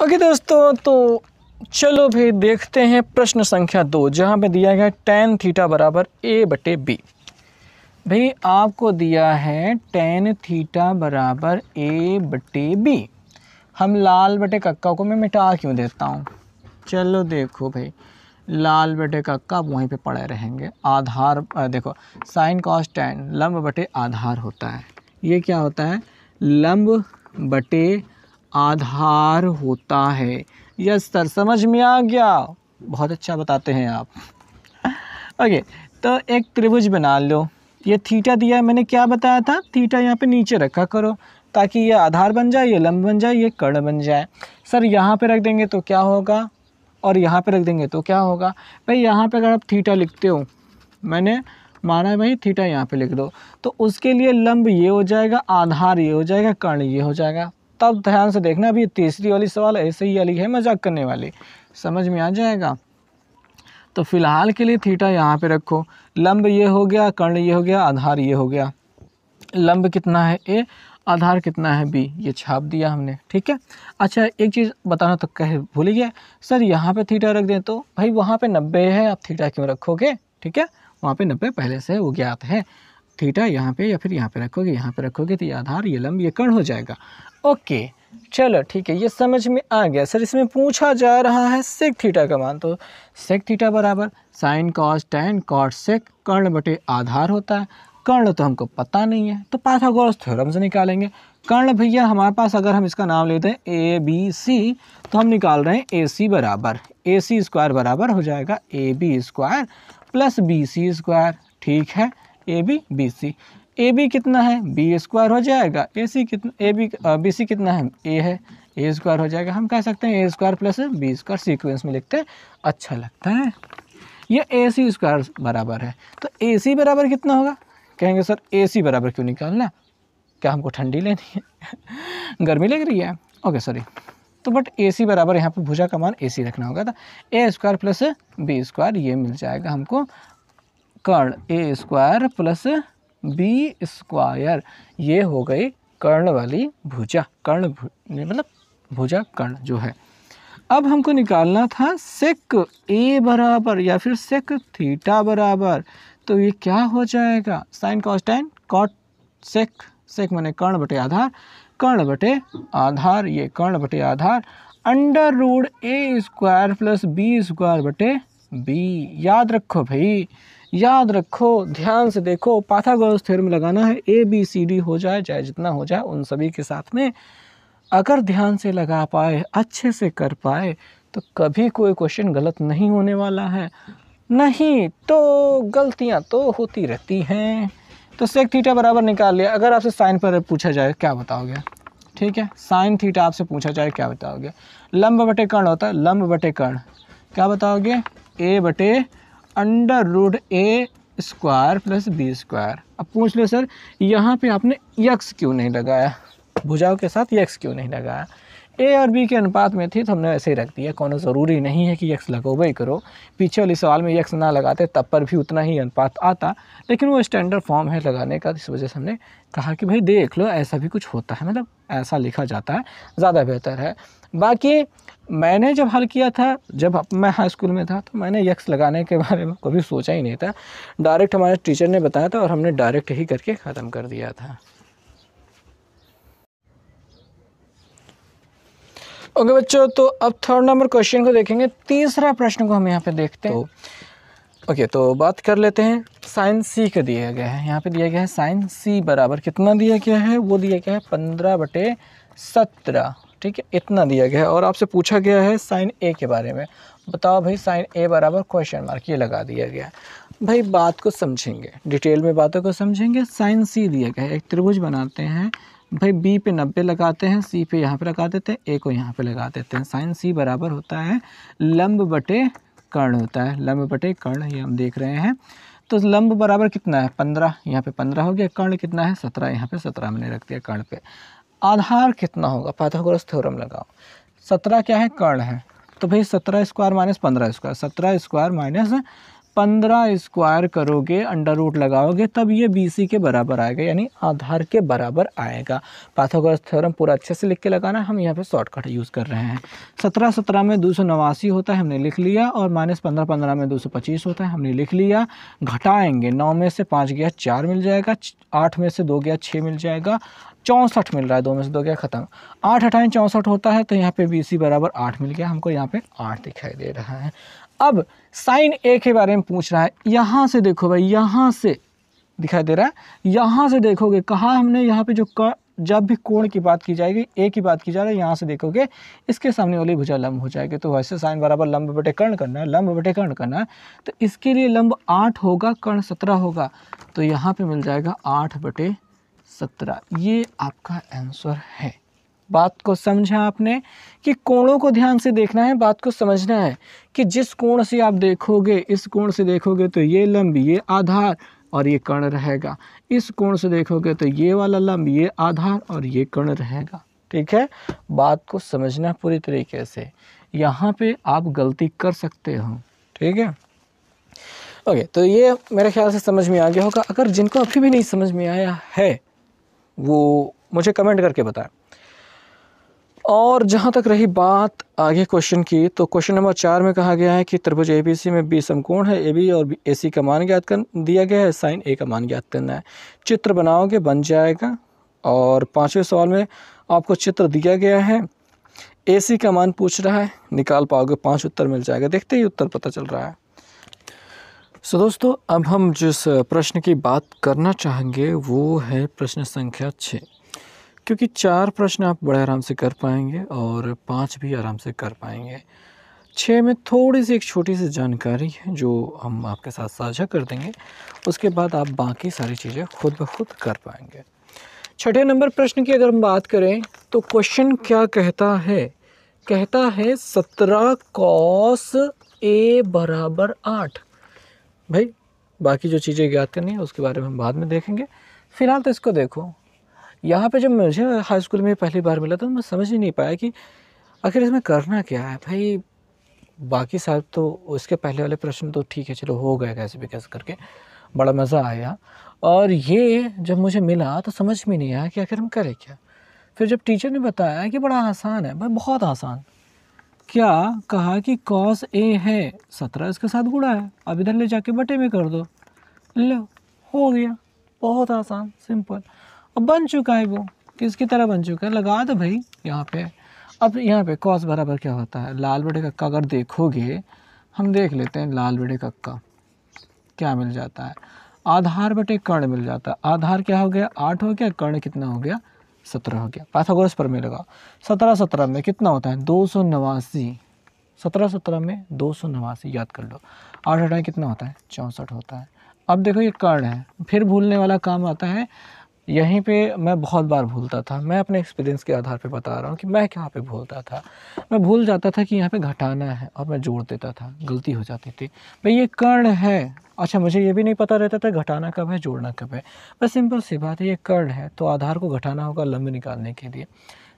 Okay दोस्तों, तो चलो भाई देखते हैं प्रश्न संख्या 2, जहाँ पे दिया गया tan थीटा बराबर a/b। भाई आपको दिया है tan थीटा बराबर a/b। हम लाल बटे कक्का को मैं मिटा क्यों देता हूँ। चलो देखो भाई, लाल बटे कक्का वहीं पे पड़े रहेंगे। आधार देखो, साइन कॉस tan लंब बटे आधार होता है। ये क्या होता है? लंब बटे आधार होता है। यस सर, समझ में आ गया, बहुत अच्छा बताते हैं आप। ओके, तो एक त्रिभुज बना लो। ये थीटा दिया है, मैंने क्या बताया था, थीटा यहाँ पे नीचे रखा करो ताकि ये आधार बन जाए, ये लंब बन जाए, ये कर्ण बन जाए। सर यहाँ पे रख देंगे तो क्या होगा, और यहाँ पे रख देंगे तो क्या होगा। भाई यहाँ पे अगर आप थीटा लिखते हो, मैंने माना है भाई थीटा यहाँ पे लिख दो, तो उसके लिए लंब ये हो जाएगा, आधार ये हो जाएगा, कर्ण ये हो जाएगा। तब ध्यान से देखना, अभी तीसरी वाली सवाल ऐसे ही वाली है, मजाक करने वाली, समझ में आ जाएगा। तो फिलहाल के लिए थीटा यहाँ पे रखो, लंब ये हो गया, कर्ण ये हो गया, आधार ये हो गया। लंब कितना है a, आधार कितना है b, ये छाप दिया हमने, ठीक है। अच्छा एक चीज़ बताना तो कह भूल गया सर, यहाँ पे थीटा रख दें तो भाई वहाँ पे 90 है, आप थीटा क्यों रखोगे, ठीक है। वहाँ पे 90 पहले से वो ज्ञात है। थीटा यहाँ पे या फिर यहाँ पे रखोगे, यहाँ पे रखोगे तो ये आधार, ये लंब, ये कर्ण हो जाएगा। ओके चलो ठीक है, ये समझ में आ गया। सर इसमें पूछा जा रहा है सेक थीटा का मान, तो सेक थीटा बराबर sine cos tan cot sec, कर्ण बटे आधार होता है। कर्ण तो हमको पता नहीं है, तो पाइथागोरस थ्योरम से निकालेंगे। कर्ण भैया हमारे पास, अगर हम इसका नाम लेते हैं ए बी सी, तो हम निकाल रहे हैं ए सी बराबर, ए सी स्क्वायर बराबर हो जाएगा A B square plus B C square, ठीक है। ए बी कितना है, बी स्क्वायर हो जाएगा। ए सी कितना, बी सी कितना है, ए है, ए स्क्वायर हो जाएगा। हम कह सकते हैं A square plus B square, sequence में लिखते हैं, अच्छा लगता है। ये ए सी स्क्वायर बराबर है, तो ए सी बराबर कितना होगा। कहेंगे सर ए सी बराबर क्यों निकालना, क्या हमको ठंडी लेनी है गर्मी लग रही है, ओके सॉरी। तो बट ए सी बराबर यहाँ पे भुजा का मान ए सी रखना होगा, तो ए स्क्वायर प्लस बी स्क्वायर, ये मिल जाएगा हमको कर्ण ए स्क्वायर प्लस बी स्क्वायर, ये हो गई कर्ण वाली भुजा, मतलब भुजा कर्ण जो है। अब हमको निकालना था सेक ए बराबर या फिर सेक थीटा बराबर, तो ये क्या हो जाएगा, sine cos tan cot sec, sec माने कर्ण बटे आधार, कर्ण बटे आधार, ये कर्ण बटे आधार, अंडर रूट ए स्क्वायर प्लस बी स्क्वायर बटे बी। याद रखो भाई, याद रखो, ध्यान से देखो, पाइथागोरस थ्योरम लगाना है, ए बी सी डी हो जाए, चाहे जितना हो जाए उन सभी के साथ में अगर ध्यान से लगा पाए, अच्छे से कर पाए, तो कभी कोई क्वेश्चन गलत नहीं होने वाला है। नहीं तो गलतियां तो होती रहती हैं। तो सेक थीटा बराबर निकाल लिया। अगर आपसे साइन पर पूछा जाए क्या बताओगे, ठीक है, साइन थीटा आपसे पूछा जाए क्या बताओगे। लंब बटे कर्ण होता है, लंब बटे कर्ण, क्या बताओगे, ए बटे अंडर रूट ए स्क्वायर प्लस बी स्क्वायर। अब पूछ लो सर यहाँ पे आपने यक्स क्यों नहीं लगाया, भुजाओं के साथ यक्स क्यों नहीं लगाया। ए और बी के अनुपात में थी तो हमने ऐसे ही रख दिया, कोनो ज़रूरी नहीं है कि यक्स लगोबे करो। पीछे वाली सवाल में यक्स ना लगाते तब पर भी उतना ही अनुपात आता, लेकिन वो स्टैंडर्ड फॉर्म है लगाने का, इस वजह से हमने कहा कि भाई देख लो ऐसा भी कुछ होता है, मतलब ऐसा लिखा जाता है, ज़्यादा बेहतर है। बाकी मैंने जब हल किया था, जब मैं हाई स्कूल में था, तो मैंने यक्स लगाने के बारे में कभी सोचा ही नहीं था। डायरेक्ट हमारे टीचर ने बताया था और हमने डायरेक्ट ही करके ख़त्म कर दिया था। ओके बच्चों, तो अब थर्ड नंबर क्वेश्चन को देखेंगे। तीसरा प्रश्न को हम यहाँ पे देखते हैं। ओके, तो बात कर लेते हैं। साइन सी का दिया गया है, यहाँ पे दिया गया है साइन सी बराबर कितना दिया गया है, वो दिया गया है 15/17, ठीक है, इतना दिया गया है। और आपसे पूछा गया है साइन ए के बारे में, बताओ भाई साइन ए बराबर क्वेश्चन मार्क, ये लगा दिया गया है। भाई बात को समझेंगे, डिटेल में बातों को समझेंगे। साइन सी दिया गया है, एक त्रिभुज बनाते हैं भाई, बी पे 90 लगाते हैं, सी पे यहाँ पे लगा देते हैं, ए को यहाँ पे लगा देते हैं। साइन सी बराबर होता है लंब बटे कर्ण होता है, लंब बटे कर्ण, ये हम देख रहे हैं। तो लंब बराबर कितना है 15, यहाँ पे 15 हो गया, कर्ण कितना है 17, यहाँ पे 17 मैंने रख दिया कर्ण पे। आधार कितना होगा, पाइथागोरस थ्योरम लगाओ, 17 क्या है, कर्ण है, तो भाई 17 square minus 15 square, 17 square minus 15 square करोगे, अंडर रूट लगाओगे, तब ये BC के बराबर आएगा, यानी आधार के बराबर आएगा। पाइथागोरस थ्योरम पूरा अच्छे से लिख के लगाना, हम यहाँ पे शॉर्टकट यूज़ कर रहे हैं। 17 में 289 होता है, हमने लिख लिया, और -15 में 225 होता है, हमने लिख लिया। घटाएंगे, 9 में से 5 गया 4 मिल जाएगा, 8 में से 2 गया 6 मिल जाएगा, 64 मिल रहा है, 2 में से 2 गया खत्म। 8 हटाएं 64 होता है, तो यहाँ पे BC बराबर 8 मिल गया हमको, यहाँ पे 8 दिखाई दे रहा है। अब साइन A के बारे में पूछ रहा है, यहाँ से देखो भाई, यहाँ से दिखाई दे रहा है, यहाँ से देखोगे, कहा हमने यहाँ पे जो जब भी कोण की बात की जाएगी, A की बात की जा रही है, यहाँ से देखोगे इसके सामने वाली भुजा लंब हो जाएगी। तो वैसे साइन बराबर लंब बटे कर्ण करना है, लंब बटे कर्ण करना है, तो इसके लिए लंब 8 होगा, कर्ण 17 होगा, तो यहाँ पे मिल जाएगा 8/17। ये आपका आंसर है। बात को समझा आपने कि कोणों को ध्यान से देखना है, बात को समझना है कि जिस कोण से आप देखोगे, इस कोण से देखोगे तो ये लंब, ये आधार और ये कर्ण रहेगा। इस कोण से देखोगे तो ये वाला लंब, ये आधार और ये कर्ण रहेगा। ठीक है, बात को समझना पूरी तरीके से, यहाँ पे आप गलती कर सकते हो। ठीक है, ओके, तो ये मेरे ख्याल से समझ में आ गया होगा। अगर जिनको अभी भी नहीं समझ में आया है वो मुझे कमेंट करके बताएं। और जहाँ तक रही बात आगे क्वेश्चन की, तो क्वेश्चन नंबर 4 में कहा गया है कि त्रिभुज ABC में B समकोण है, AB और AC का मान ज्ञात कर दिया गया है, साइन A का मान ज्ञात करना है। चित्र बनाओगे, बन जाएगा। और 5वें सवाल में आपको चित्र दिया गया है, AC का मान पूछ रहा है, निकाल पाओगे, 5 उत्तर मिल जाएगा। देखते ही उत्तर पता चल रहा है। सो दोस्तों, अब हम जिस प्रश्न की बात करना चाहेंगे वो है प्रश्न संख्या 6, क्योंकि 4 प्रश्न आप बड़े आराम से कर पाएंगे और 5 भी आराम से कर पाएंगे। 6 में थोड़ी सी एक छोटी सी जानकारी है जो हम आपके साथ साझा कर देंगे, उसके बाद आप बाकी सारी चीज़ें खुद ब खुद कर पाएंगे। 6ठे नंबर प्रश्न की अगर हम बात करें तो क्वेश्चन क्या कहता है, कहता है 17 cos A बराबर 8। भाई बाकी जो चीज़ें ज्ञात करनी है उसके बारे में हम बाद में देखेंगे। फिलहाल तो इसको देखो, यहाँ पे जब मुझे हाई स्कूल में पहली बार मिला तो मैं समझ ही नहीं पाया कि आखिर इसमें करना क्या है। भाई बाकी साहब तो उसके पहले वाले प्रश्न तो ठीक है, चलो हो गए कैसे भी कैसे करके, बड़ा मज़ा आया। और ये जब मुझे मिला तो समझ में नहीं आया कि आखिर हम करें क्या। फिर जब टीचर ने बताया कि बड़ा आसान है, भाई बहुत आसान, क्या कहा कि cos A है 17 इसके साथ गुणा है, अब इधर ले जाके बटे में कर दो, लो हो गया, बहुत आसान सिंपल। अब बन चुका है, वो किसकी तरह बन चुका है, लगा दो भाई यहाँ पे। अब यहाँ पे cos बराबर क्या होता है, लाल बटे कक्का। अगर देखोगे, हम देख लेते हैं लाल बटे कक्का क्या मिल जाता है, आधार बटे कर्ण मिल जाता है। आधार क्या हो गया 8 हो गया, कर्ण कितना हो गया 17 हो गया। पाइथागोरस प्रमेय लगा, 17 में कितना होता है 289, 17 में 289 याद कर लो। 8 हटाएं कितना होता है 64 होता है। अब देखो ये कर्ण है, फिर भूलने वाला काम आता है। यहीं पे मैं बहुत बार भूलता था, मैं अपने एक्सपीरियंस के आधार पे बता रहा हूँ कि मैं कहाँ पे भूलता था। मैं भूल जाता था कि यहाँ पे घटाना है और मैं जोड़ देता था, गलती हो जाती थी। भाई ये कर्ण है, अच्छा मुझे ये भी नहीं पता रहता था घटाना कब है जोड़ना कब है। बस सिंपल सी बात है, ये कर्ण है तो आधार को घटाना होगा लंब निकालने के लिए।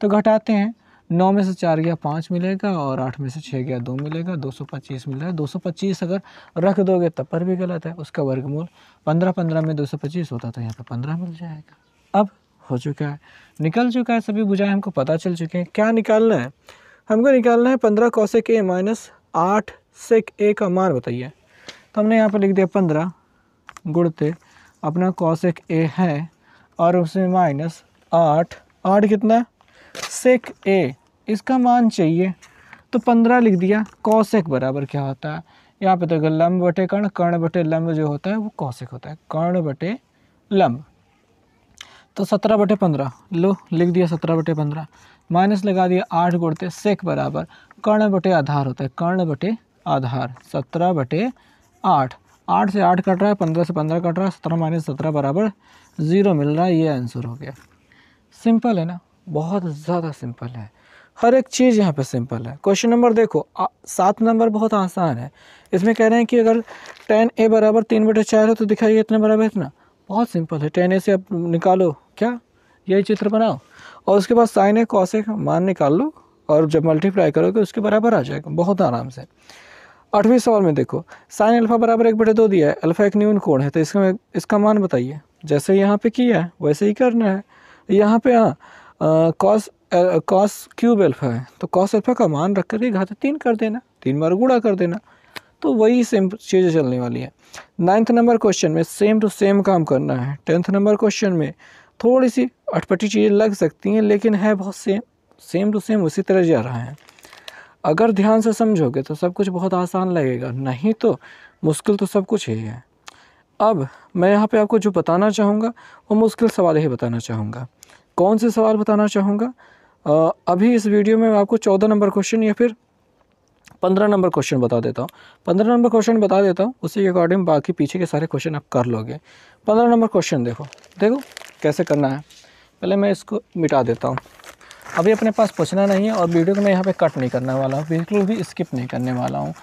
तो घटाते हैं, 9 में से 4 गया 5 मिलेगा और 8 में से 6 गया 2 मिलेगा, 225 मिल रहा है। 225 अगर रख दोगे तब पर भी गलत है, उसका वर्गमूल 15 में 225 होता तो यहाँ पे 15 मिल जाएगा। अब हो चुका है, निकल चुका है, सभी भुजाएं हमको पता चल चुके हैं। क्या निकालना है, हमको निकालना है 15 cosec A minus 8 sec A का मान बताइए। तो हमने यहाँ पर लिख दिया 15 गुणते अपना cosec A है और उसमें माइनस 8 कितना sec A, इसका मान चाहिए तो 15 लिख दिया। cosec बराबर क्या होता है, यहाँ पे तो लंब बटे कर्ण, कर्ण बटे लंब जो होता है वो cosec होता है, कर्ण बटे लंब। तो 17/15 लो लिख दिया, 17/15 माइनस लगा दिया 8 गुणते sec बराबर कर्ण बटे आधार होता है, कर्ण बटे आधार 17/8। 8 से 8 कट रहा है, 15 से 15 कट रहा है, 17 माइनस 17 बराबर 0 मिल रहा है। ये आंसर हो गया। सिंपल है ना, बहुत ज़्यादा सिंपल है, हर एक चीज़ यहाँ पे सिंपल है। क्वेश्चन नंबर देखो 7 नंबर बहुत आसान है। इसमें कह रहे हैं कि अगर tan A बराबर 3/4 है तो दिखाइए इतना बराबर इतना। बहुत सिंपल है, tan A से आप निकालो क्या, यही चित्र बनाओ और उसके बाद sin A cos A का मान निकाल लो और जब मल्टीप्लाई करोगे उसके बराबर आ जाएगा बहुत आराम से। 8वें सवाल में देखो साइन अल्फा बराबर 1/2 दिया है, अल्फा एक न्यून कोण है, तो इसका मान बताइए। जैसे यहाँ पे किया है वैसे ही करना है। यहाँ पे कॉस क्यूब अल्फा है, तो कॉस अल्फा का मान रख करके घात 3 कर देना, 3 बार गुणा कर देना, तो वही सेम चीज़ें चलने वाली है। 9th नंबर क्वेश्चन में सेम टू सेम काम करना है। 10th नंबर क्वेश्चन में थोड़ी सी अटपटी चीज़ें लग सकती हैं, लेकिन है बहुत सेम टू सेम उसी तरह जा रहा है। अगर ध्यान से समझोगे तो सब कुछ बहुत आसान लगेगा, नहीं तो मुश्किल तो सब कुछ ही है। अब मैं यहाँ पे आपको जो बताना चाहूँगा वो मुश्किल सवाल ही बताना चाहूँगा। कौन से सवाल बताना चाहूँगा? अभी इस वीडियो में मैं आपको 14 नंबर क्वेश्चन या फिर 15 नंबर क्वेश्चन बता देता हूँ। 15 नंबर क्वेश्चन बता देता हूँ, उसी के अकॉर्डिंग बाकी पीछे के सारे क्वेश्चन आप कर लोगे। 15 नंबर क्वेश्चन देखो कैसे करना है। पहले मैं इसको मिटा देता हूँ, अभी अपने पास पूछना नहीं है, और वीडियो को मैं यहाँ पे कट नहीं करने वाला हूँ, बिल्कुल भी स्किप नहीं करने वाला हूँ।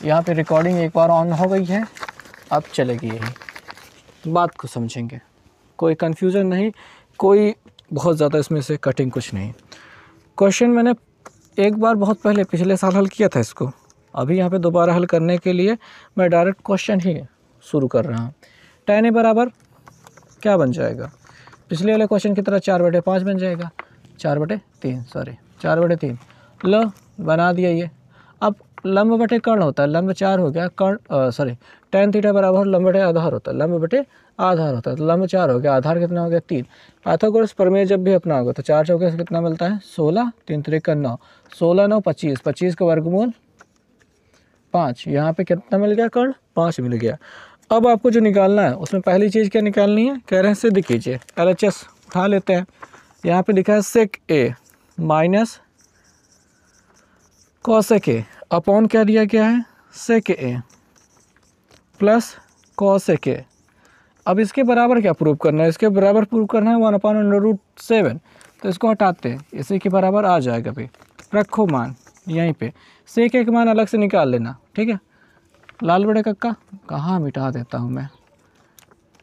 यहाँ पे रिकॉर्डिंग एक बार ऑन हो गई है, अब चलेगी यही, बात को समझेंगे, कोई कन्फ्यूज़न नहीं, कोई बहुत ज़्यादा इसमें से कटिंग कुछ नहीं। क्वेश्चन मैंने एक बार बहुत पहले पिछले साल हल किया था इसको, अभी यहाँ पे दोबारा हल करने के लिए मैं डायरेक्ट क्वेश्चन ही शुरू कर रहा हूँ। tan a बराबर क्या बन जाएगा? पिछले वाले क्वेश्चन की तरह 4/5 बन जाएगा, 4/3 लो बना दिया ये। अब लंब बटे कर्ण होता है, लंब 4 हो गया, कर्ण tan थीटा बराबर लंब बटे आधार होता है, लंब बटे आधार होता है, तो लंब 4 हो गया, आधार कितना हो गया 3। पाइथागोरस प्रमेय जब भी अपना होगा तो 4 चौके से कितना मिलता है 16, 3 त्रिक 9, 16 9 25, 25 का वर्गमूल 5। यहाँ पे कितना मिल गया कर्ण? 5 मिल गया। अब आपको जो निकालना है उसमें पहली चीज़ क्या निकालनी है? कह रहे हैं सिद्ध कीजिए, LHS उठा लेते हैं। यहाँ पे लिखा है सेक ए माइनस कॉसेक ए अपॉन क्या दिया गया है? सेक ए प्लस कॉसेक ए। अब इसके बराबर क्या प्रूव करना है? इसके बराबर प्रूव करना है 1/√7, तो इसको हटाते हैं, इसी के बराबर आ जाएगा भाई। रखो मान यहीं पे, सेक ए का मान अलग से निकाल लेना, ठीक है। लाल बड़े कक्का कहाँ मिटा देता हूँ मैं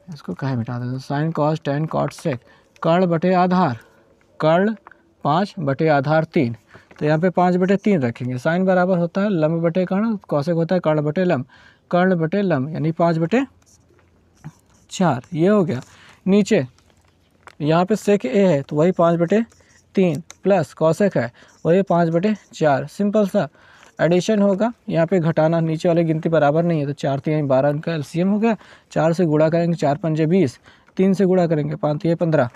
इसको, कहाँ मिटा देता हूँ? Sine cos tan cot sec, कर्ण बटे आधार, कर्ण 5 बटे आधार 3, तो यहाँ पे 5/3 रखेंगे। साइन बराबर होता है लंब बटे कर्ण, कॉसेक होता है कर्ण बटे लंब, कर्ण बटे लंब यानी 5/4, ये हो गया। नीचे यहाँ पे सेक ए है तो वही 5/3 प्लस कॉसेक है वही 5/4, सिंपल सा एडिशन होगा। यहाँ पे घटाना, नीचे वाली गिनती बराबर नहीं है, तो 4 3 12 इनका एलसीएम हो गया। 4 से गुणा करेंगे 4 पंजे 20, 3 से गुणा करेंगे 5 3 15।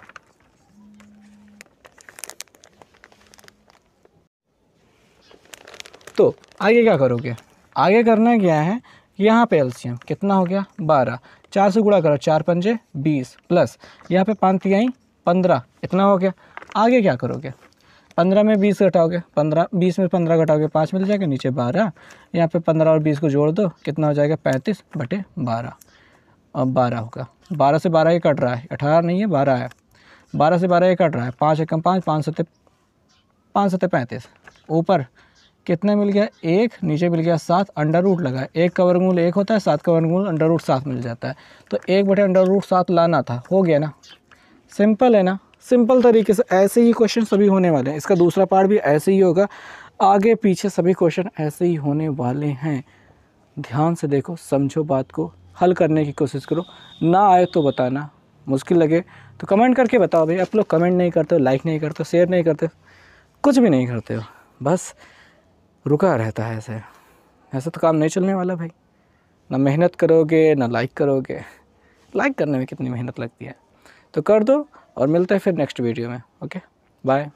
तो आगे क्या करोगे? आगे करना क्या है, यहाँ पे एलसीएम कितना हो गया 12, 4 से गुणा करो 4 पंजे 20 प्लस यहाँ पे 5 3 15, इतना हो गया। आगे क्या करोगे? 15 में 20 घटाओगे, 20 में 15 घटाओगे 5 मिल जाएगा, नीचे 12, यहाँ पे 15 और 20 को जोड़ दो, कितना हो जाएगा 35/12। अब 12 होगा, 12 से 12 ही कट रहा है, 18 नहीं है 12 है, 12 से 12 ही कट रहा है, 5 एकम 5, 5 सत्ते 35, ऊपर कितना मिल गया 1, नीचे मिल गया 7, अंडर रूट लगा, 1 का वर्गमूल 1 होता है, 7 का वर्गमूल अंडर रूट 7 मिल जाता है, तो 1/√7 लाना था, हो गया ना। सिंपल है ना, सिंपल तरीके से ऐसे ही क्वेश्चन सभी होने वाले हैं। इसका दूसरा पार्ट भी ऐसे ही होगा, आगे पीछे सभी क्वेश्चन ऐसे ही होने वाले हैं। ध्यान से देखो, समझो, बात को हल करने की कोशिश करो। ना आए तो बताना, मुश्किल लगे तो कमेंट करके बताओ। भाई आप लोग कमेंट नहीं करते हो, लाइक नहीं करते हो, शेयर नहीं करते, कुछ भी नहीं करते हो, बस रुका रहता है। ऐसे तो काम नहीं चलने वाला भाई। ना मेहनत करोगे ना लाइक करोगे, लाइक करने में कितनी मेहनत लगती है, तो कर दो। और मिलते हैं फिर नेक्स्ट वीडियो में। Okay bye.